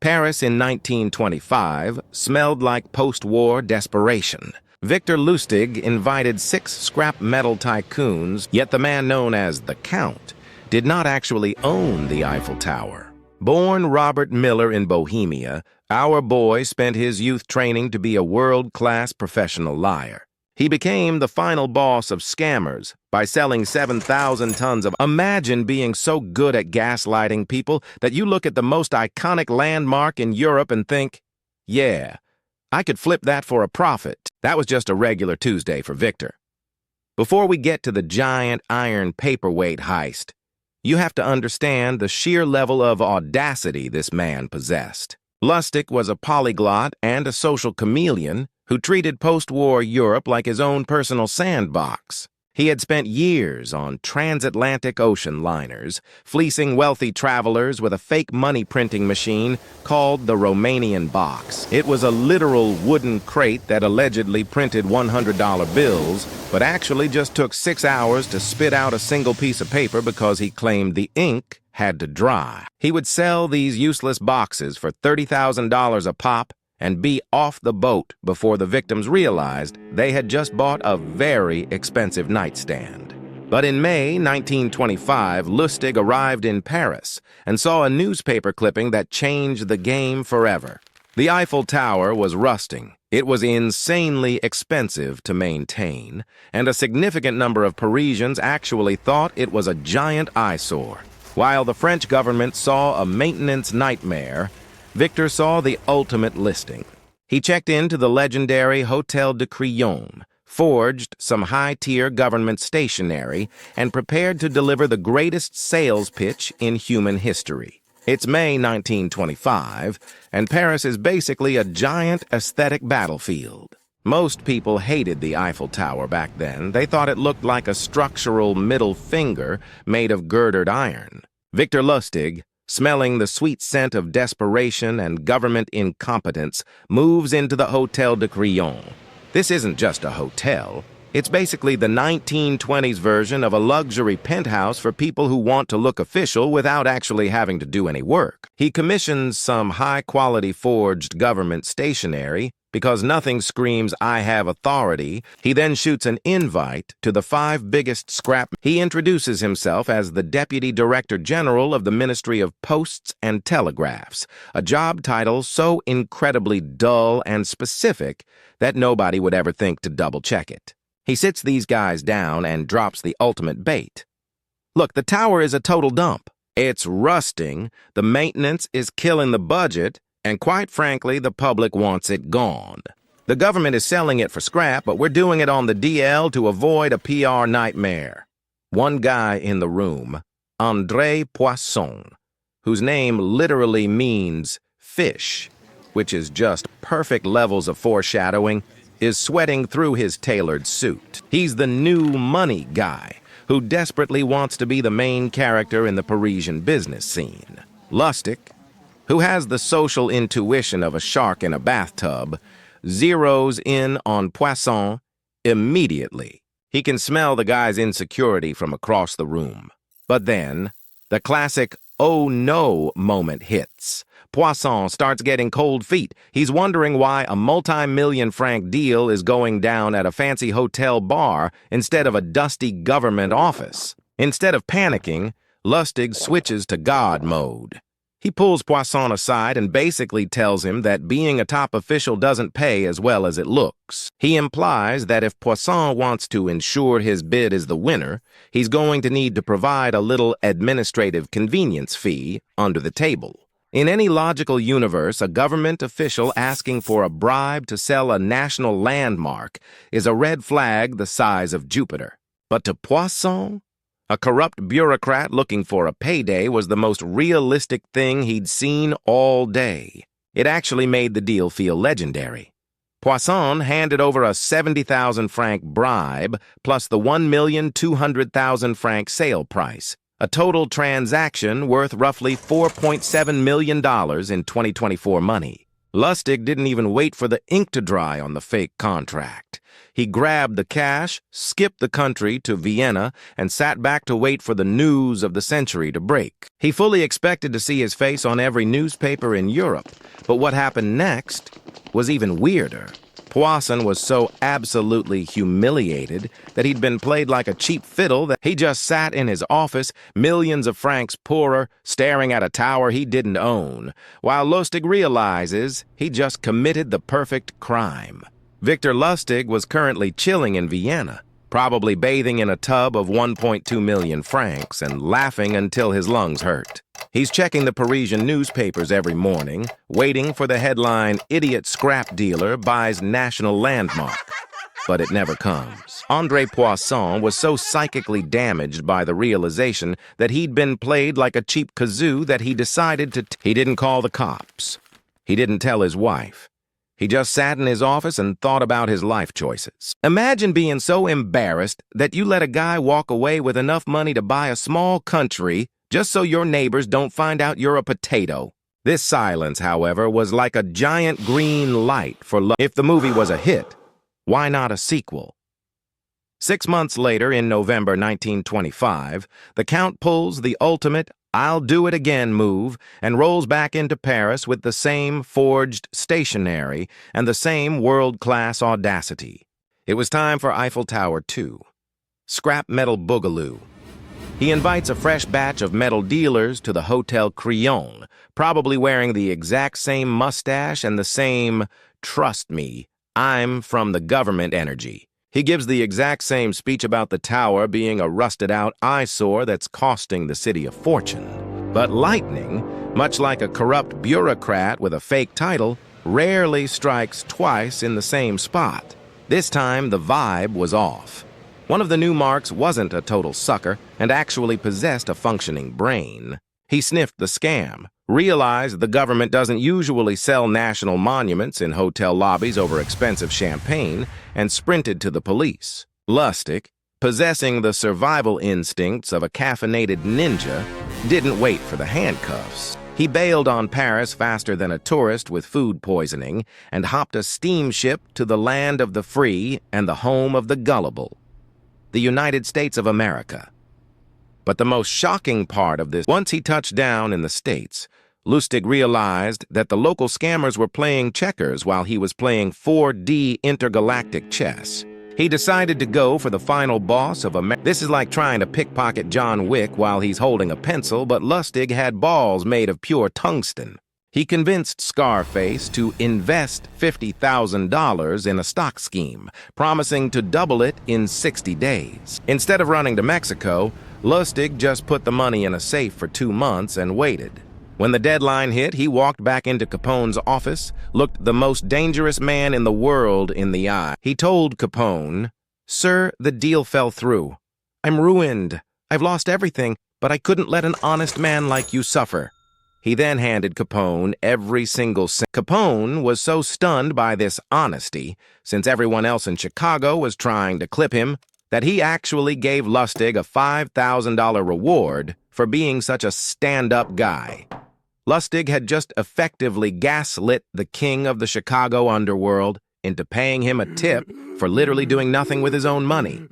Paris in 1925 smelled like post-war desperation. Victor Lustig invited 6 scrap metal tycoons, yet the man known as the Count did not actually own the Eiffel Tower. Born Robert Miller in Bohemia, our boy spent his youth training to be a world-class professional liar. He became the final boss of scammers by selling 7,000 tons of... Imagine being so good at gaslighting people that you look at the most iconic landmark in Europe and think, yeah, I could flip that for a profit. That was just a regular Tuesday for Victor. Before we get to the giant iron paperweight heist, you have to understand the sheer level of audacity this man possessed. Lustig was a polyglot and a social chameleon who treated post-war Europe like his own personal sandbox. He had spent years on transatlantic ocean liners, fleecing wealthy travelers with a fake money-printing machine called the Romanian box. It was a literal wooden crate that allegedly printed $100 bills, but actually just took 6 hours to spit out a single piece of paper because he claimed the ink had to dry. He would sell these useless boxes for $30,000 a pop and be off the boat before the victims realized they had just bought a very expensive nightstand. But in May 1925, Lustig arrived in Paris and saw a newspaper clipping that changed the game forever. The Eiffel Tower was rusting. It was insanely expensive to maintain, and a significant number of Parisians actually thought it was a giant eyesore. While the French government saw a maintenance nightmare, Victor saw the ultimate listing. He checked into the legendary Hôtel de Crillon, forged some high-tier government stationery, and prepared to deliver the greatest sales pitch in human history. It's May 1925, and Paris is basically a giant aesthetic battlefield. Most people hated the Eiffel Tower back then. They thought it looked like a structural middle finger made of girdered iron. Victor Lustig, smelling the sweet scent of desperation and government incompetence, moves into the Hôtel de Crillon. This isn't just a hotel. It's basically the 1920s version of a luxury penthouse for people who want to look official without actually having to do any work. He commissions some high-quality forged government stationery because nothing screams, "I have authority." He then shoots an invite to the 5 biggest scrap. He introduces himself as the Deputy Director General of the Ministry of Posts and Telegraphs, a job title so incredibly dull and specific that nobody would ever think to double-check it. He sits these guys down and drops the ultimate bait. Look, the tower is a total dump. It's rusting, the maintenance is killing the budget, and quite frankly, the public wants it gone. The government is selling it for scrap, but we're doing it on the DL to avoid a PR nightmare. One guy in the room, André Poisson, whose name literally means fish, which is just perfect levels of foreshadowing, is sweating through his tailored suit. He's the new money guy who desperately wants to be the main character in the Parisian business scene. Lustig, who has the social intuition of a shark in a bathtub, zeroes in on Poisson immediately. He can smell the guy's insecurity from across the room. But then, the classic "oh no" moment hits. Poisson starts getting cold feet. He's wondering why a multi-million-franc deal is going down at a fancy hotel bar instead of a dusty government office. Instead of panicking, Lustig switches to God mode. He pulls Poisson aside and basically tells him that being a top official doesn't pay as well as it looks. He implies that if Poisson wants to ensure his bid is the winner, he's going to need to provide a little administrative convenience fee under the table. In any logical universe, a government official asking for a bribe to sell a national landmark is a red flag the size of Jupiter. But to Poisson, a corrupt bureaucrat looking for a payday was the most realistic thing he'd seen all day. It actually made the deal feel legendary. Poisson handed over a 70,000 franc bribe plus the 1,200,000 franc sale price, a total transaction worth roughly $4.7 million in 2024 money. Lustig didn't even wait for the ink to dry on the fake contract. He grabbed the cash, skipped the country to Vienna, and sat back to wait for the news of the century to break. He fully expected to see his face on every newspaper in Europe, but what happened next was even weirder. Poisson was so absolutely humiliated that he'd been played like a cheap fiddle that he just sat in his office, millions of francs poorer, staring at a tower he didn't own, while Lustig realizes he just committed the perfect crime. Victor Lustig was currently chilling in Vienna, probably bathing in a tub of 1.2 million francs and laughing until his lungs hurt. He's checking the Parisian newspapers every morning, waiting for the headline, "Idiot Scrap Dealer Buys National Landmark." But it never comes. André Poisson was so psychically damaged by the realization that he'd been played like a cheap kazoo that he decided he didn't call the cops. He didn't tell his wife. He just sat in his office and thought about his life choices. Imagine being so embarrassed that you let a guy walk away with enough money to buy a small country just so your neighbors don't find out you're a potato. This silence, however, was like a giant green light for love. If the movie was a hit, why not a sequel? 6 months later, in November 1925, the Count pulls the ultimate "I'll do it again" move and rolls back into Paris with the same forged stationery and the same world-class audacity. It was time for Eiffel Tower 2. Scrap metal boogaloo. He invites a fresh batch of metal dealers to the Hotel Crillon, probably wearing the exact same mustache and the same "trust me, I'm from the government" energy. He gives the exact same speech about the tower being a rusted-out eyesore that's costing the city a fortune. But lightning, much like a corrupt bureaucrat with a fake title, rarely strikes twice in the same spot. This time, the vibe was off. One of the new marks wasn't a total sucker and actually possessed a functioning brain. He sniffed the scam, realized the government doesn't usually sell national monuments in hotel lobbies over expensive champagne, and sprinted to the police. Lustig, possessing the survival instincts of a caffeinated ninja, didn't wait for the handcuffs. He bailed on Paris faster than a tourist with food poisoning and hopped a steamship to the land of the free and the home of the gullible, the United States of America. But the most shocking part of this, once he touched down in the States, Lustig realized that the local scammers were playing checkers while he was playing 4D intergalactic chess. He decided to go for the final boss of America. This is like trying to pickpocket John Wick while he's holding a pencil, but Lustig had balls made of pure tungsten. He convinced Scarface to invest $50,000 in a stock scheme, promising to double it in 60 days. Instead of running to Mexico, Lustig just put the money in a safe for 2 months and waited. When the deadline hit, he walked back into Capone's office, looked the most dangerous man in the world in the eye. He told Capone, "Sir, the deal fell through. I'm ruined. I've lost everything, but I couldn't let an honest man like you suffer." He then handed Capone every single cent. Capone was so stunned by this honesty, since everyone else in Chicago was trying to clip him, that he actually gave Lustig a $5,000 reward for being such a stand-up guy. Lustig had just effectively gaslit the king of the Chicago underworld into paying him a tip for literally doing nothing with his own money.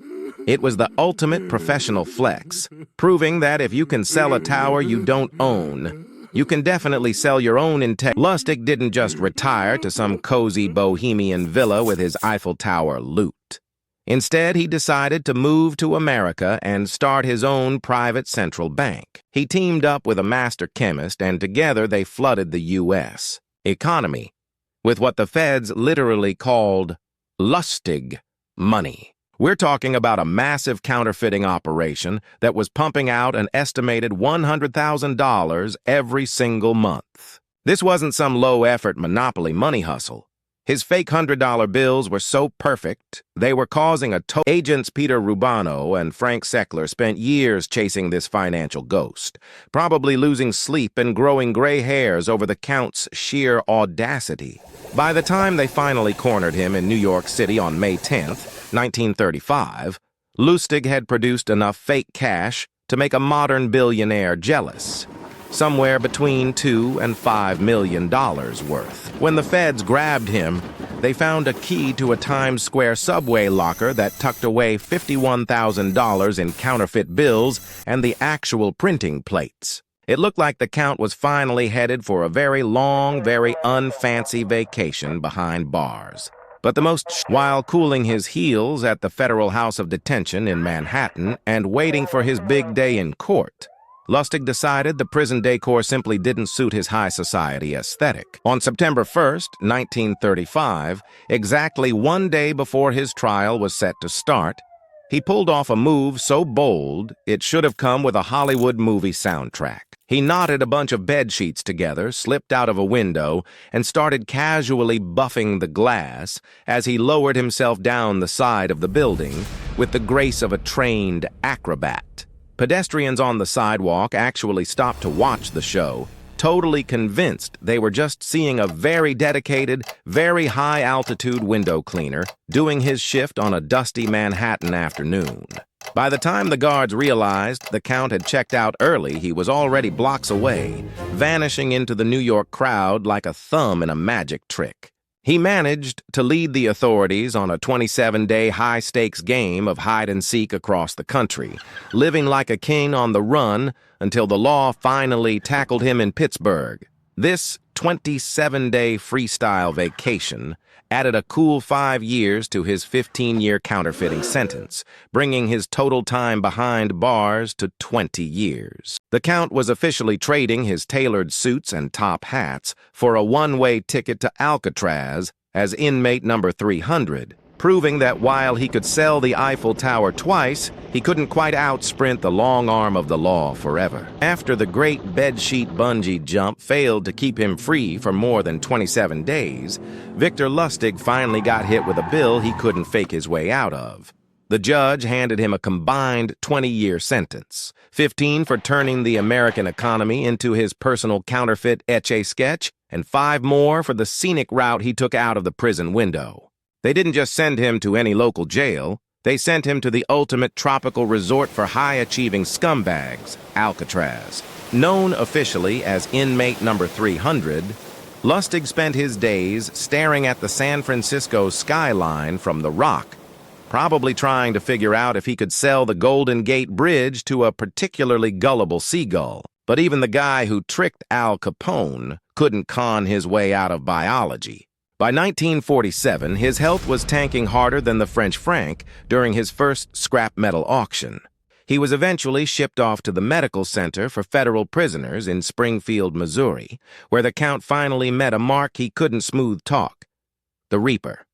It was the ultimate professional flex, proving that if you can sell a tower you don't own, you can definitely sell your own integrity. Lustig didn't just retire to some cozy bohemian villa with his Eiffel Tower loot. Instead, he decided to move to America and start his own private central bank. He teamed up with a master chemist, and together they flooded the U.S. economy with what the feds literally called Lustig money. We're talking about a massive counterfeiting operation that was pumping out an estimated $100,000 every single month. This wasn't some low-effort monopoly money hustle. His fake $100 bills were so perfect, they were causing Agents Peter Rubano and Frank Seckler spent years chasing this financial ghost, probably losing sleep and growing gray hairs over the Count's sheer audacity. By the time they finally cornered him in New York City on May 10th, 1935, Lustig had produced enough fake cash to make a modern billionaire jealous. Somewhere between $2 and $5 million worth. When the feds grabbed him, they found a key to a Times Square subway locker that tucked away $51,000 in counterfeit bills and the actual printing plates. It looked like the Count was finally headed for a very long, very unfancy vacation behind bars. But while cooling his heels at the Federal House of Detention in Manhattan and waiting for his big day in court, Lustig decided the prison decor simply didn't suit his high society aesthetic. On September 1st, 1935, exactly one day before his trial was set to start, he pulled off a move so bold it should have come with a Hollywood movie soundtrack. He knotted a bunch of bed sheets together, slipped out of a window, and started casually buffing the glass as he lowered himself down the side of the building with the grace of a trained acrobat. Pedestrians on the sidewalk actually stopped to watch the show, totally convinced they were just seeing a very dedicated, very high-altitude window cleaner doing his shift on a dusty Manhattan afternoon. By the time the guards realized the Count had checked out early, he was already blocks away, vanishing into the New York crowd like a thumb in a magic trick. He managed to lead the authorities on a 27-day high-stakes game of hide-and-seek across the country, living like a king on the run until the law finally tackled him in Pittsburgh. This 27-day freestyle vacation added a cool 5 years to his 15-year counterfeiting sentence, bringing his total time behind bars to 20 years. The Count was officially trading his tailored suits and top hats for a one-way ticket to Alcatraz as inmate number 300, proving that while he could sell the Eiffel Tower twice, he couldn't quite out-sprint the long arm of the law forever. After the great bedsheet bungee jump failed to keep him free for more than 27 days, Victor Lustig finally got hit with a bill he couldn't fake his way out of. The judge handed him a combined 20-year sentence, 15 for turning the American economy into his personal counterfeit Etch-a-Sketch, and 5 more for the scenic route he took out of the prison window. They didn't just send him to any local jail, they sent him to the ultimate tropical resort for high-achieving scumbags, Alcatraz. Known officially as Inmate number 300, Lustig spent his days staring at the San Francisco skyline from the Rock, probably trying to figure out if he could sell the Golden Gate Bridge to a particularly gullible seagull. But even the guy who tricked Al Capone couldn't con his way out of biology. By 1947, his health was tanking harder than the French franc during his first scrap metal auction. He was eventually shipped off to the medical center for federal prisoners in Springfield, Missouri, where the Count finally met a mark he couldn't smooth talk: the Reaper.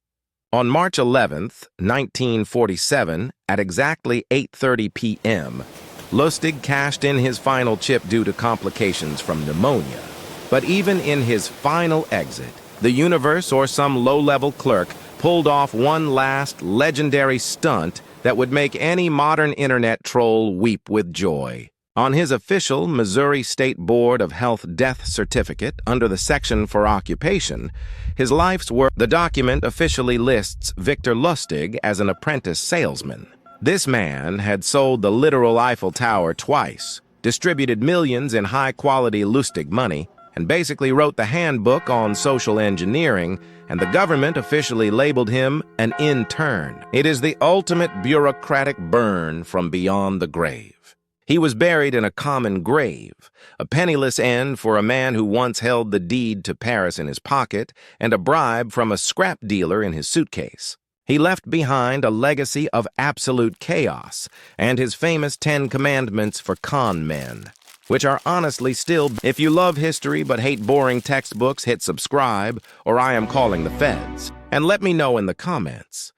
On March 11th, 1947, at exactly 8:30 p.m., Lustig cashed in his final chip due to complications from pneumonia. But even in his final exit, the universe or some low-level clerk pulled off one last legendary stunt that would make any modern internet troll weep with joy. On his official Missouri State Board of Health death certificate under the section for occupation, his life's work, the document officially lists Victor Lustig as an apprentice salesman. This man had sold the literal Eiffel Tower twice, distributed millions in high-quality Lustig money, and basically wrote the handbook on social engineering, and the government officially labeled him an intern. It is the ultimate bureaucratic burn from beyond the grave. He was buried in a common grave, a penniless end for a man who once held the deed to Paris in his pocket and a bribe from a scrap dealer in his suitcase. He left behind a legacy of absolute chaos and his famous 10 commandments for con men, which are honestly still. If you love history but hate boring textbooks, hit subscribe, or I am calling the feds. And let me know in the comments.